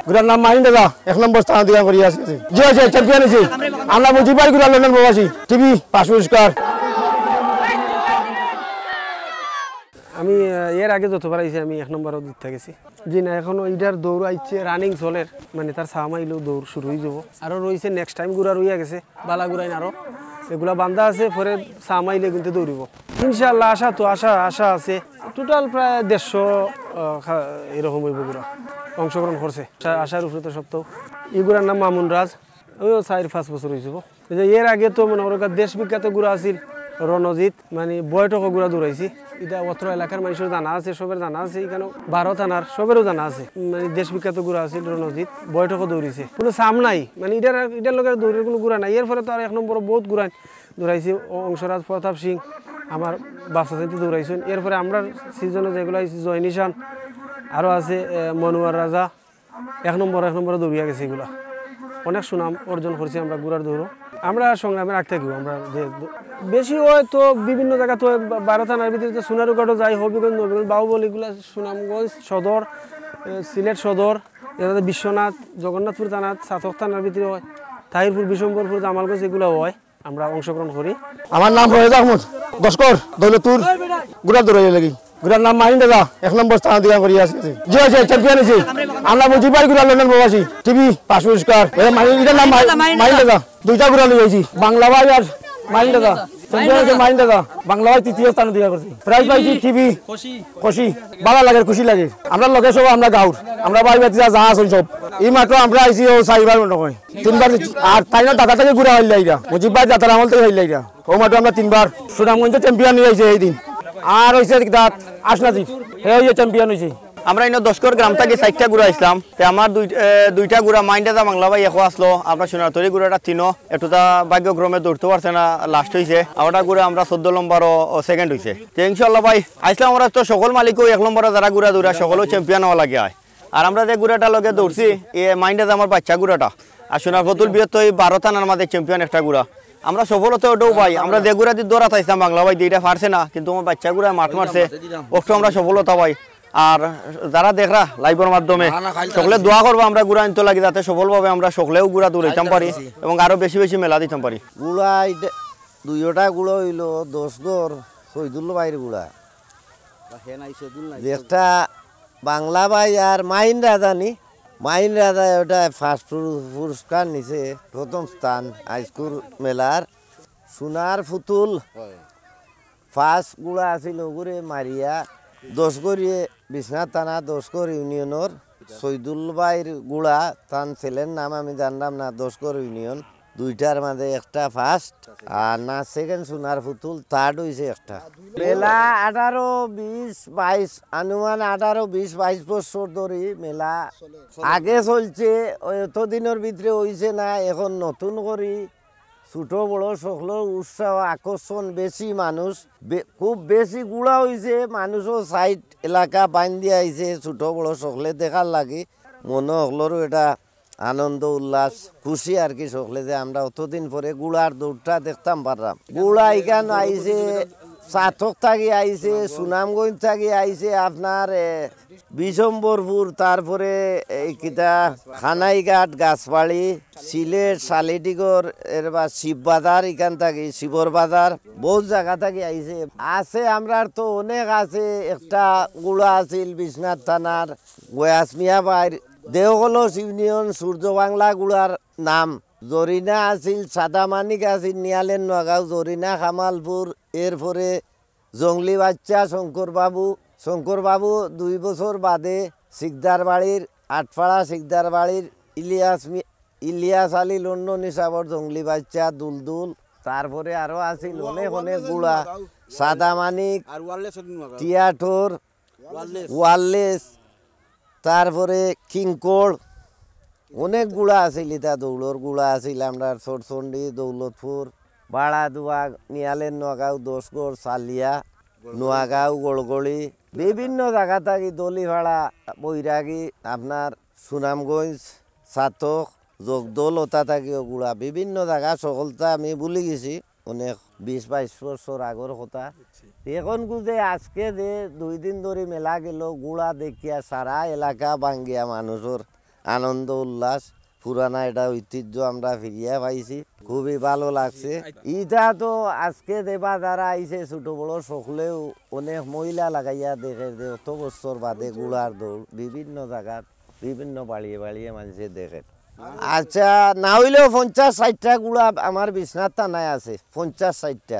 গুড়ার নাম মাহিন দাদা 1 নম্বর স্থান অধিকার করিয়া আছে জি আছে চ্যাম্পিয়ন হয়েছে আমরা মুজিবার গুড়া লন্ডন প্রবাসী টিভি 5 পুরস্কার আমি এর আগে যতবার আইছি আমি 1 নম্বরও জিততে গেছি জি না এখনো ইডার দৌড় আইছে রানিং চলের মানে তার সামাইলো দৌড় শুরু হয়ে যাব আরো রইছে নেক্সট টাইম গুড়া রইয়া গেছে বালা গুড়াইন আরো এগুলা বান্ধা আছে পরে সামাইলে কিন্তু দৌড়িব ইনশাআল্লাহ আশা আছে টোটাল প্রায় 150 এরকম হইব গুড়া অংশগ্রহণ করছে আশার উপরে তো সত্য এগুড়ার নাম মামুন রাজ ওই 4-5 বছর হয়ে যাব এর আগে তো মনে করো দেশ বিখ্যাত গুড়া আছিল রণজিৎ মানে বয়টক গুড়া দৌড়াইছি এটা অত্র এলাকার মানুষের জানা আছে সবের জানা আছে এখানে 12 থানার সবেরও জানা আছে মানে দেশ বিখ্যাত গুড়া আছিল রণজিৎ বয়টকও দৌড়িছে কোনো সাম নাই মানে এটার লোকের দৌড়ের কোনো গুড়া নাই এর ফলে তো আর 1 নম্বর বহুত গুড়া দৌড়াইছি অংশরাজ প্রতাপ সিং আমার বাচ্চা সাথে দৌড়াইছেন এরপরে আমরা সিজনে যেগুলো আইছি জয় নিশান আরও আছে মনোয়ার রাজা 1 নম্বরে দৌড়িয়া গেছে এগুলা অনেক সুনাম অর্জন করছি আমরা গুড়ার দৌড় আমরা সংগ্রামে রাখতে থাকি আমরা যে বেশি হয় তো বিভিন্ন জায়গা তো 12 থানার ভিতরে সোনারুঘাটও যাই হবিগঞ্জ নবীগঞ্জ বাহুবল এগুলা সুনামগঞ্জ সদর সিলেট সদর এটাতে বিশ্বনাথ জগন্নাথপুর থানা সাতক থানার ভিতরে হয় তাহিরপুর বিশম্বরপুর জামালগঞ্জ এগুলো হয় আমরা অংশগ্রহণ করি আমার নাম ফয়েজ আহমদ দশকর দৌলতপুর গুড়া দৌড়াইয়া লাগি গুড়ার নাম মাহিন দাদা 1 নম্বর স্থান অধিকার করিয়া আছে জি আছে চ্যাম্পিয়ন হয়েছে আমরা মুজিবার গুড়া লন্ডন প্রবাসী টিভি 5 পুরস্কার এটার নাম মাহিন দাদা 2টা গুড়া লই আইছি বাংলা ভাই আর মাহিন দাদা চ্যাম্পিয়ন হয়েছে মাহিন দাদা বাংলা ভাই 3য় স্থান অধিকার করছে প্রাইজ পাইছি টিভি খুশি ভালো লাগে খুশি লাগে আমরা লগে সব আমরা গাঁর আমরা ভাই বাতি যা আছে সব এই মাত্র আমরা আইছি ও 4বার নয় 3বার আর তাই না দাদা থেকে গুড়া হইল লাইরা মুজিবার দাদার আমল থেকে হইল লাইরা ও মাত্র আমরা 3বার সুনামগঞ্জ চ্যাম্পিয়ন হয়ে আইছে এই দিন আর হইছে দাঁত আসনাজি হে হইছে চ্যাম্পিয়ন হইছে আমরা ইনো দশকর গ্রাম থেকে 4টা গুড়া আসলাম আমার দুইটা গুড়া মাইন্ডা বাংলা ভাই এখন আসলো আপনার সোনারতরি গুড়াটা 3 একটুটা ভাগ্যক্রমে দৌড়তে পারছে না লাস্ট হয়েছে আওটা গুড়া আমরা 14 নম্বর সেকেন্ড হয়েছে তো ইনশাল্লাহ ভাই আসলাম আমরা তো সকল মালিকও 1 নম্বরে যারা গুড়া দৌড়া সকলেও চ্যাম্পিয়ন হওয়া লাগে হয় আর আমরা যে গুড়াটা লগে দৌড়ছি এ মাইন্ডা আমার বাচ্চা গুড়াটা আর সোনারপুতুল বিয়ত 12 থানার মাঝে চ্যাম্পিয়ন একটা গুড়া আমরা সফলতা ওটাও ভাই আমরা যে গুড়া দিয়ে দৌড়াতে আসলাম বাংলা ভাই দিটা পারছে না কিন্তু আমার বাচ্চা গুড়া মাঠ মারছে ওটা আমরা সফলতা ভাই আর যারা দেখরা লাইভের মাধ্যমে সকলে দোয়া করবো আমরা গুড়া আনতে লাগি যাতে সফলভাবে আমরা সকলেও গুড়া দৌড়াইতাম পারি এবং আরো বেশি বেশি মেলা দিতাম পারি গুড়া দুইটা গুঁড়ো হইল 10 গড় শহীদুল্লাহ ভাইয়ের গুড়া একটা বাংলা ভাই আর মাহিন রাজানি মাহিন রাজা ওটা ফার্স্ট পুরস্কার নিছে প্রথম স্থান হাইস্কুল মেলার সোনার ফুতুল ফার্স্ট গুড়া আছিল ওগুরে মারিয়া 10 গড়িয়ে বিশ্বনাথ থানা 10 গড় ইউনিয়নের শহীদুল ভাইয়ের গুড়া তার ছেলের নাম আমি জানলাম না 10 গড় ইউনিয়ন দুইটার মাঝে একটা ফার্স্ট আর না সেকেন্ড সোনার পুতুল থার্ড হয়েছে একটা মেলা 18-20-22 আনুমান 18-20-22 বছর ধরে মেলা আগে চলছে এতদিনের ভিতরে হয়েছে না এখন নতুন করি ছোট বড় সকলের উৎসাহ আকর্ষণ বেশি মানুষ খুব বেশি গুড়া হয়েছে মানুষও সাইড এলাকা বান্ধি আইছে ছোট বড় সকলে দেখার লাগে মনে হলেরও এটা আনন্দ উল্লাস খুশি আর কি সকলে যে আমরা অতদিন পরে গুড়ার দৌড়টা দেখতাম পারলাম গুড়া এখান আইছে সাতক থাকি আইছে সুনামগঞ্জ থাকি আইছে আপনার বিশম্বরপুর তারপরে কিতা খানাইঘাট গাছবাড়ি সিলেট শালিটিগড় এরবার শিববাজার এখান থাকি শিবর বাজার বহুত জায়গা থাকি আইছে আছে আমরা তো অনেক আছে একটা গুড়া আছিল বিশ্বনাথ থানার গয়াস মিয়া ভাইয়ের দেওগলস ইউনিয়ন সূর্য বাংলা গুড়ার নাম জরিনা আছিল সাদামানিক আছিল নিয়ালেন নগাঁও জরিনা খামালপুর এরপরে জঙ্গলি বাচ্চা শঙ্কর বাবু 2 বছর বাদে শিকদার বাড়ির আটপাড়া শিকদার বাড়ির ইলিয়াস আলী লন্ডন হিসাবর জঙ্গলি বাচ্চা দুলদুল তারপরে আরো আছিল অনেক অনেক গুড়া সাদামানিক টিয়াটোর ওয়ারলেস তারপরে কিংকোড় অনেক গুড়া আছিল এটা দৌড়র গুড়া আছিল আমরা চরচন্ডি দৌলতপুর বাড়াদুয়া নিয়ালের নগাঁও 10 গড় চালিয়া নোয়াগাঁও গড়গড়ি বিভিন্ন জায়গা থাকি দলিভাড়া বৈরাগী আপনার সুনামগঞ্জ সাতক জগদল ওটা থাকিও গুড়া বিভিন্ন জায়গা সকলটা আমি ভুলে গেছি অনেক 20-22 বছর আগর কথা এখন যে আজকে যে 2 দিন ধরে মেলা গেল গুড়া দেখিয়া সারা এলাকা ভাঙ্গিয়া মানুষের আনন্দ উল্লাস পুরানা এটা ঐতিহ্য আমরা ফিরিয়ে পাইছি খুবই ভালো লাগছে ইটা তো আজকে দেবা যারা আইছে ছোট বড় সকলেও অনেক মহিলা লাগাইয়া দেখে যে অত বছর বাদে গুড়ার দৌড় বিভিন্ন জায়গার বিভিন্ন বাড়িয়ে বাড়িয়ে মানুষে দেখে আচ্ছা না হইলেও 50-60টা গুড়া আমার বিছনার থানায় আছে 50-60টা